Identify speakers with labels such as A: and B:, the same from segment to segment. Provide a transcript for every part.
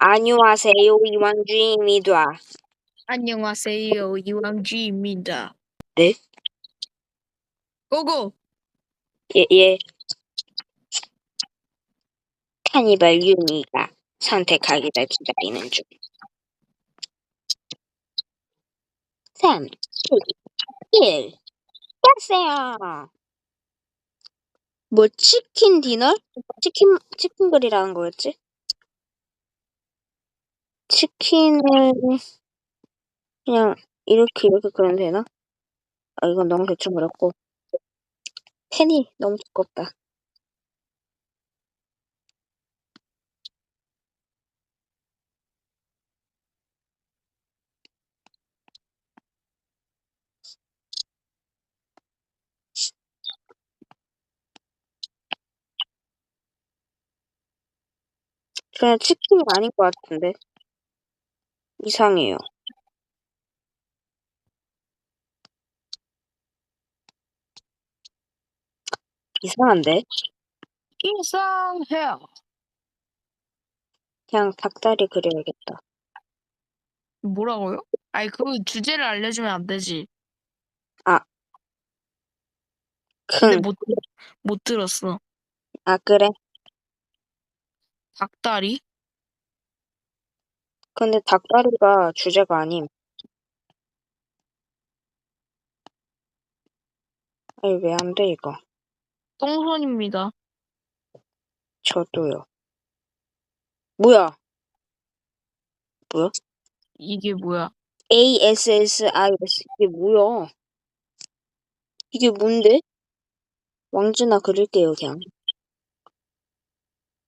A: 안녕하세요, 이왕주입니다.
B: 안녕하세요, 이왕쥐입니다.
A: 네?
B: 고고!
A: 예. 카니발 유미가 선택하기를 기다리는 중. 3, 2, 1, 깼어요. 뭐 치킨 디너? 치킨 그리라는 거였지? 치킨을 그냥 이렇게 그리면 되나? 아, 이건 너무 대충 그렸고. 펜이 너무 두껍다. 그냥 치킨이 아닌 것 같은데. 이상해요. 이상한데?
B: 이상해요.
A: 그냥 닭다리 그려야겠다.
B: 뭐라고요? 아니, 그 주제를 알려주면 안 되지.
A: 아,
B: 근데 못 들었어.
A: 아, 그래?
B: 닭다리?
A: 근데 닭다리가 주제가 아님. 아니, 왜 안 돼, 이거?
B: 똥손입니다.
A: 저도요. 뭐야?
B: 이게 뭐야?
A: ASSIS. 이게 뭐야? 이게 뭔데? 왕즈나 그릴게요, 그냥.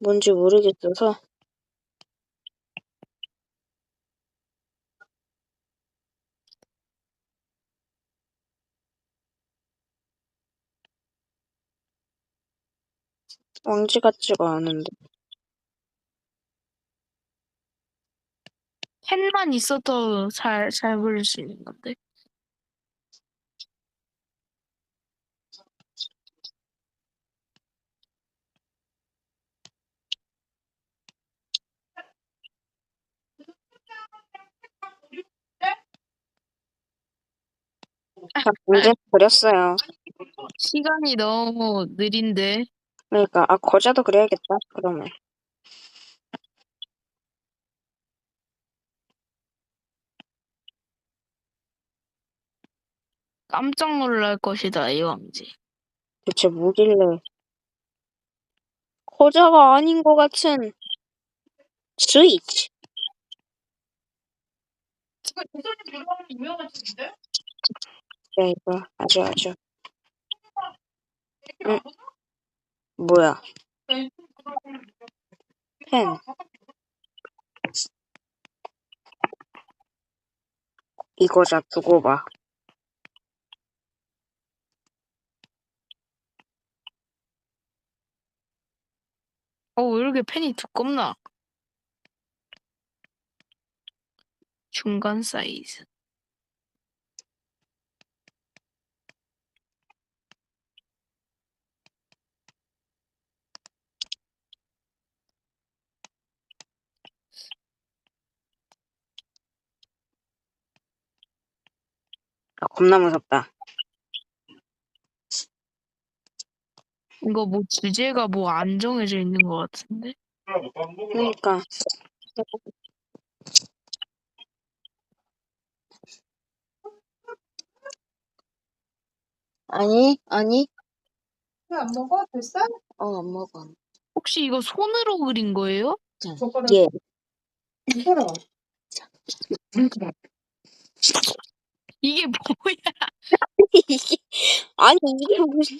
A: 뭔지 모르겠어서. 왕즈 같지가 않은데.
B: 펜만 있어도 잘 그릴 수 있는 건데.
A: 다 왕즈 그렸어요.
B: 시간이 너무 느린데.
A: 그러니까, 아, 거자도 그려야겠다, 그러면.
B: 깜짝 놀랄 것이다, 이 왕지.
A: 대체 뭐길래. 거자가 아닌 것 같은. 스위치.
C: 이거 대선님 들어가는 유명한 집인데?
A: 야, 이거 아주.
C: 응.
A: 응, 뭐야. 펜. 이거자 두고 봐.
B: 왜 이렇게 펜이 두껍나? 중간 사이즈.
A: 아, 겁나 무섭다.
B: 이거 뭐 주제가 뭐 안 정해져 있는 것 같은데?
A: 그러니까. 아니.
C: 왜 안 먹어? 됐어?
A: 안 먹어.
B: 혹시 이거 손으로 그린 거예요?
A: 예.
C: 이거라.
B: 이게 뭐야?
A: 이게, 아니, 이게 무슨,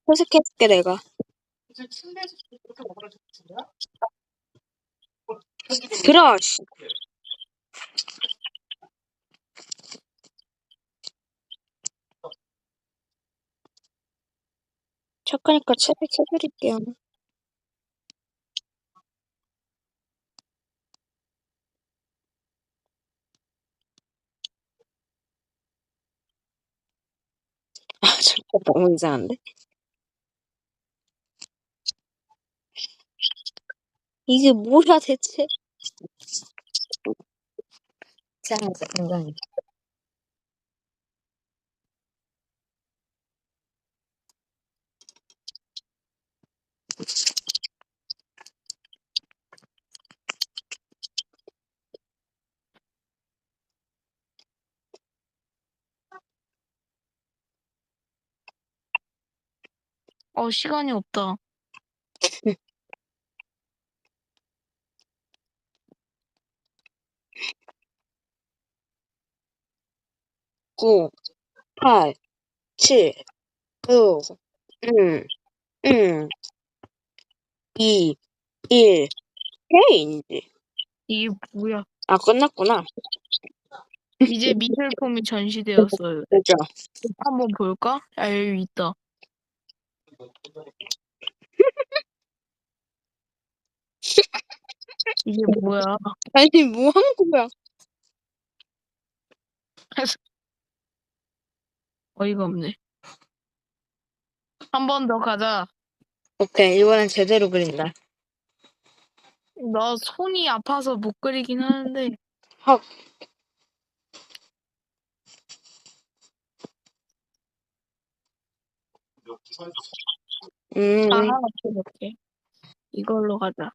A: 회색해줄게, 내가.
C: 이제 침대에서 이렇게 먹으라 주냐?
A: 들어, 씨. 착하니까 채를 쳐드릴게요. 아, 저거 너무 이상한데? 이게 뭐야 대체? 이상하죠, 굉장히.
B: 시간이 없다.
A: 9, 8, 7, 6, 2, 1. 헤이,
B: 이게 뭐야?
A: 아, 끝났구나.
B: 이제 미술품이 전시되었어요.
A: 그죠?
B: 한번 볼까? 여기 있다. 이게 뭐야?
A: 아니, 뭐 한 거야?
B: 어이가 없네. 한 번 더 가자.
A: 오케이, 이번엔 제대로 그린다.
B: 나 손이 아파서 못 그리긴 하는데.
A: 헉.
B: 오케이. 이걸로 가자.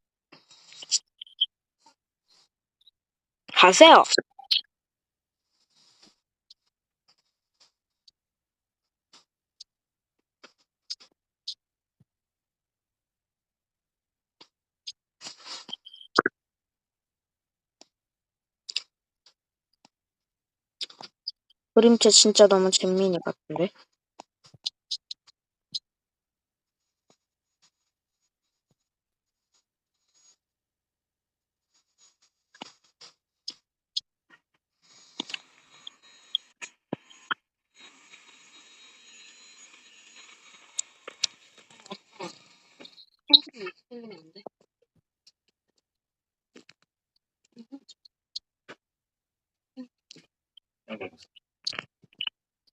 A: 가세요. 그림체 진짜 너무 재민이 같은데?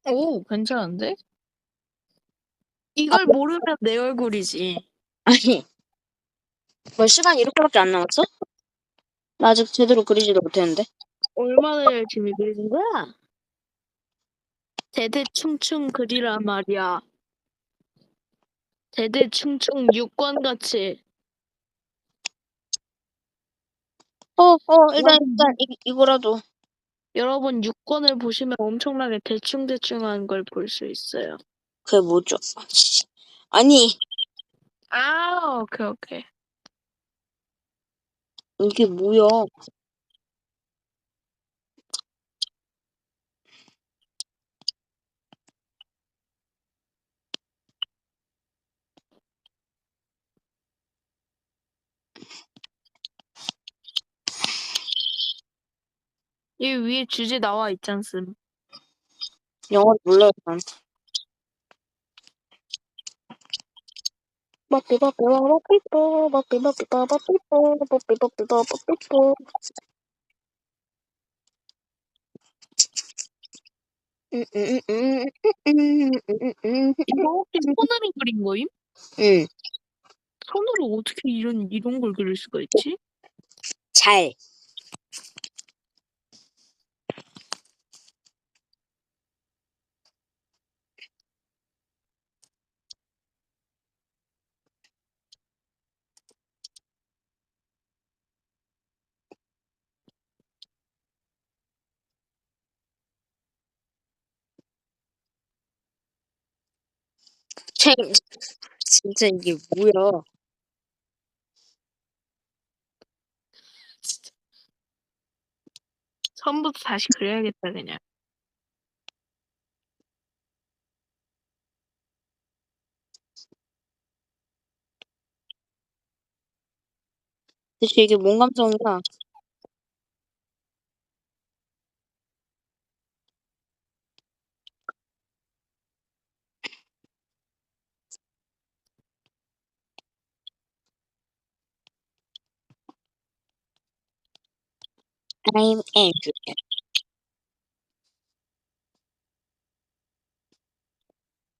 B: 오, 괜찮은데? 이걸 모르면 내 얼굴이지.
A: 아니, 뭐 시간 이렇게밖에 안 남았어? 나 아직 제대로 그리지도 못했는데.
B: 얼마나 열심히 그리는 거야? 대대충충 그리란 말이야. 대대충충 6권 같이.
A: 일단 이거라도.
B: 여러분 6권을 보시면 엄청나게 대충대충한 걸 볼 수 있어요.
A: 그게 뭐죠? 아니,
B: 오케이.
A: 이게 뭐야?
B: 이 위에 주제 나와 있잖음.
A: 영어를 몰라요, 난.
B: 이거 혹시 손으로 그린 거임?
A: 응,
B: 손으로 어떻게 이런 걸 그릴 수가 있지?
A: 잘. 진짜 이게 뭐야?
B: 처음부터 다시 그려야겠다 그냥.
A: 대체 이게 뭔 감성이야? I'm Andrew.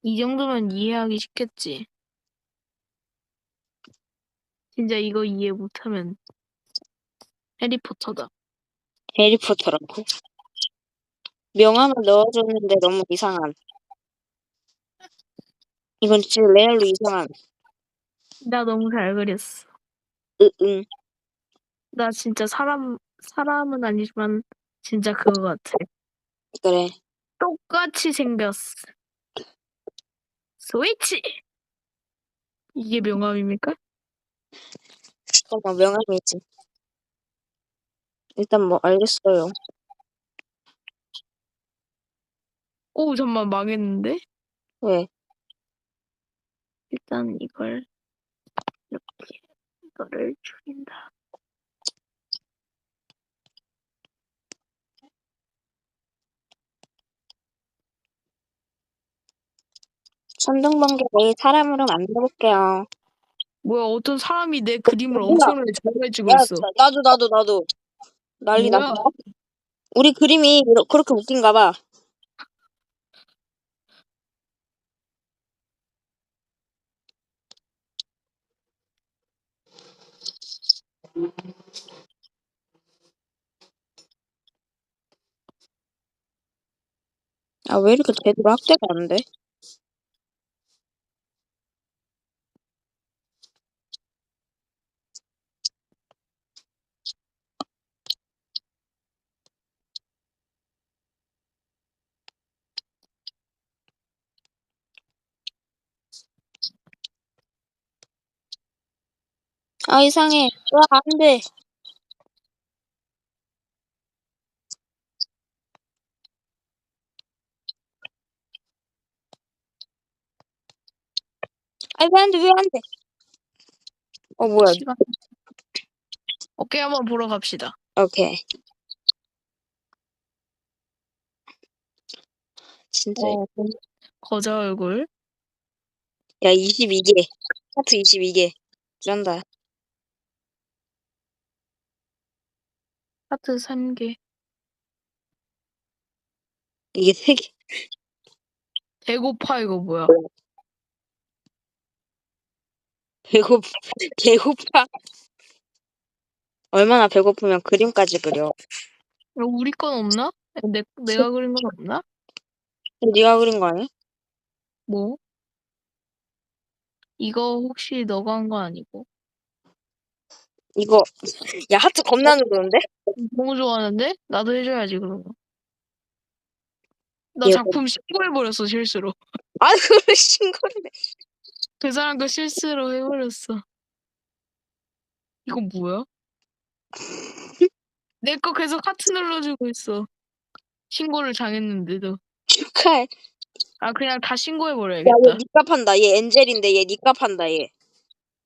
B: 이 정도면 이해하기 쉽겠지. 진짜 이거 이해 못하면 해리포터다.
A: 해리포터라고. 명함을 넣어줬는데 너무 이상한. 이건 진짜 레알로 이상한.
B: 나 너무 잘 그렸어.
A: 응.
B: 나 진짜 사람은 아니지만 진짜 그거 같아.
A: 그래.
B: 똑같이 생겼어. 스위치! 이게 명함입니까?
A: 잠깐만, 명함이지. 일단 뭐 알겠어요.
B: 오, 잠만 망했는데?
A: 왜?
B: 일단 이걸 이렇게 이거를 줄인다.
A: 천둥번개를 사람으로 만들어볼게요.
B: 뭐야, 어떤 사람이 내 그림을
A: 뭐야?
B: 엄청나게 잘해주고
A: 야,
B: 있어.
A: 나도. 난리
B: 뭐야?
A: 났다. 우리 그림이 그렇게 웃긴가 봐. 아, 왜 이렇게 제대로 학대가 안 돼? 아, 이상해. 와, 안 돼. 아, 왜 안 돼, 왜 안 돼? 뭐야.
B: 시간. 오케이, 한번 보러 갑시다.
A: 오케이. 진짜.
B: 거자 얼굴.
A: 야, 22개. 하트 22개. 쩐다.
B: 하트 3개.
A: 이게 3개.
B: 배고파, 이거 뭐야?
A: 배고파. 얼마나 배고프면 그림까지 그려.
B: 우리 건 없나? 내가 그린 건 없나?
A: 네가 그린 거 아니야?
B: 뭐? 이거 혹시 너가 한 거 아니고?
A: 이거. 야, 하트 겁나 누르는데?
B: 너무 좋아하는데? 나도 해줘야지, 그러면. 나
A: 얘
B: 작품 신고해버렸어, 실수로.
A: 아, 그걸 신고를 해.
B: 그 사람 거 실수로 해버렸어. 이거 뭐야? 내 거 계속 하트 눌러주고 있어. 신고를 당했는데도.
A: 축하해.
B: 아, 그냥 다
A: 야, 얘
B: 신고해버려야겠다.
A: 니값 한다. 얘 엔젤인데 얘 니값 한다, 얘.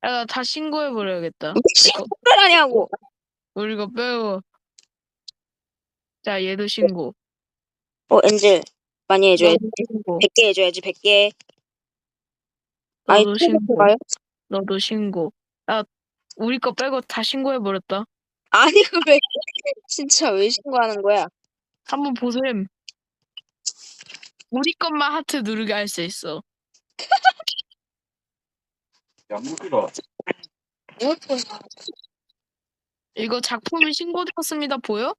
B: 야, 나 다 신고해버려야겠다.
A: 왜 신고를 하냐고.
B: 우리 거 빼고. 자, 얘도 신고.
A: 엔젤. 많이 해줘야지.
B: 너도 신고.
A: 100개 해줘야지, 100개. 아이,
B: 너도 신고.
A: 가요?
B: 너도 신고. 야, 우리 거 빼고 다 신고해버렸다.
A: 아니, 왜, 진짜 왜 신고하는 거야?
B: 한번 보셈. 우리 것만 하트 누르게 할 수 있어.
D: 야, 무기라.
B: 이거 작품이 신고되었습니다. 보여?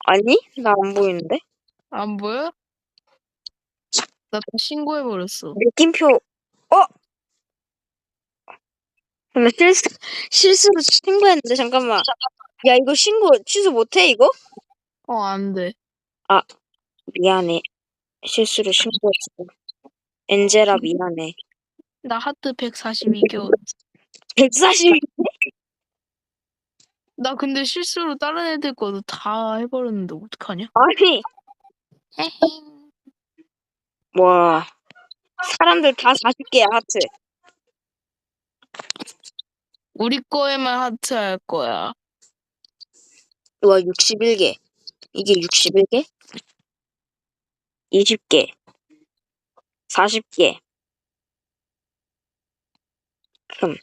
A: 아니? 나 안 보이는데?
B: 안 보여? 나 다 신고해버렸어.
A: 느낌표, 근데 실수로 신고했는데, 잠깐만. 야, 이거 취소 못해, 이거?
B: 안 돼.
A: 미안해. 실수로 신고했어. 엔젤아, 미안해.
B: 나 하트 142개.
A: 140,
B: 나 근데 실수로 다른 애들 거도 다 해버렸는데 어떡하냐?
A: 아니, 와. 사람들 다 40개야, 하트.
B: 우리 거에만 하트 할 거야.
A: 와, 61개. 이게 61개? 20개. 40개. 그럼,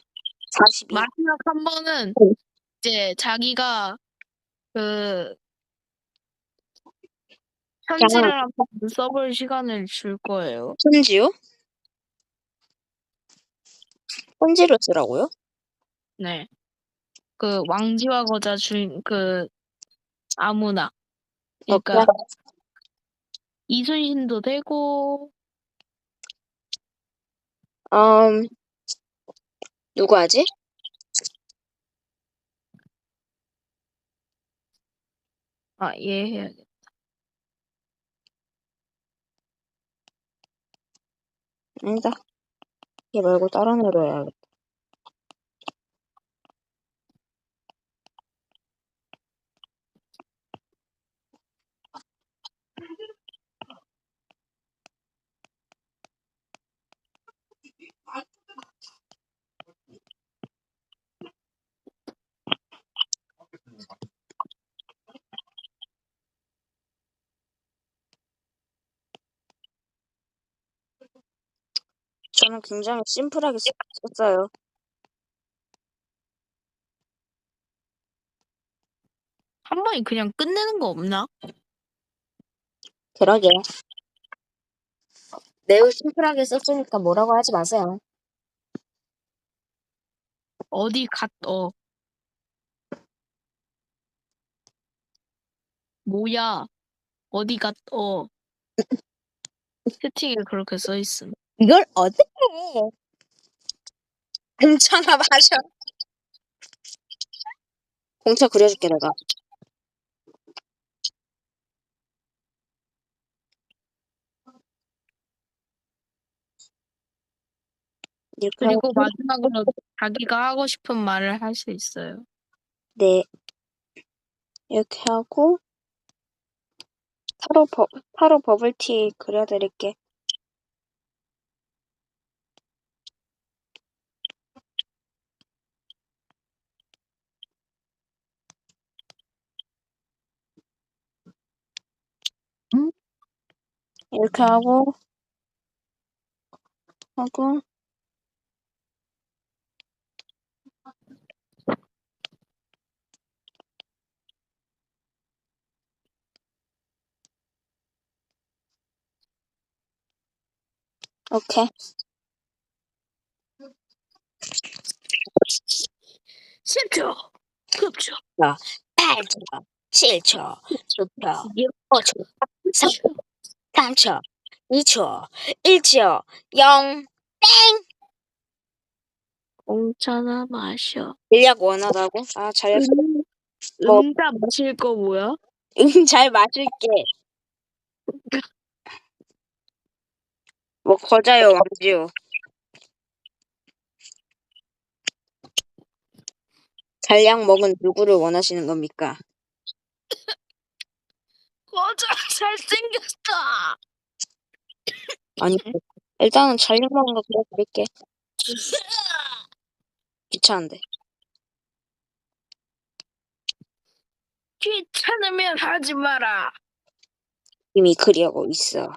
A: 42.
B: 마지막 한 번은
A: 응.
B: 이제 자기가 그 편지를 한번 써볼 시간을 줄 거예요.
A: 편지요? 편지를 쓰라고요?
B: 네. 그 왕지와 거자 주인 아무나. 그러니까
A: 오케이.
B: 이순신도 되고
A: 누구 하지?
B: 얘 해야겠다.
A: 아니다. 얘 말고 다른 애로 해야겠다. 저는 굉장히 심플하게 썼어요.
B: 한 번에 그냥 끝내는 거 없나?
A: 그러게. 매우 심플하게 썼으니까 뭐라고 하지 마세요.
B: 어디 뭐야? 어디 채팅에 그렇게 써 있음.
A: 이걸 어떻게 해? 공차나 마셔. 공차 그려줄게 내가. 이렇게
B: 그리고
A: 하고,
B: 마지막으로 자기가 하고 싶은 말을 할 수 있어요.
A: 네. 이렇게 하고 타로 버블티 그려드릴게. 이렇게 하고 오케이.
B: 10초, 9초,
A: 8초, 7초, 6초,
B: 6초,
A: 5초, 4초, 3초, 2초, 1초, 0.
B: 공차나 마셔.
A: 전략 원하다고? 아, 잘, 뭐,
B: 응답 마실 거 뭐야?
A: 잘 마실게. 뭐, 거자요, 왕지요. 잔량 먹은 누구를 원하시는 겁니까?
B: 거자 잘생겼다.
A: 아니, 일단은 잔량 먹은 거 그려드릴게. 귀찮은데.
B: 귀찮으면 하지 마라.
A: 이미 그리하고 있어.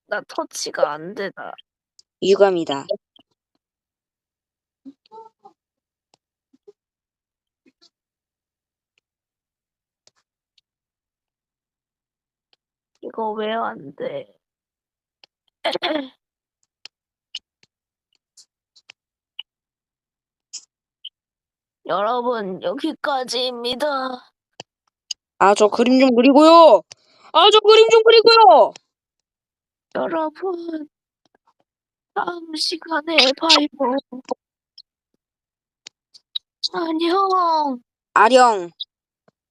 B: 나 터치가 안 되다.
A: 유감이다.
B: 이거 왜 안 돼? 여러분, 여기까지입니다.
A: 아, 저 그림 좀 그리고요. 아, 저 그림 좀 그리고요.
B: 여러분, 다음 시간에 봐요. 안녕.
A: 아령.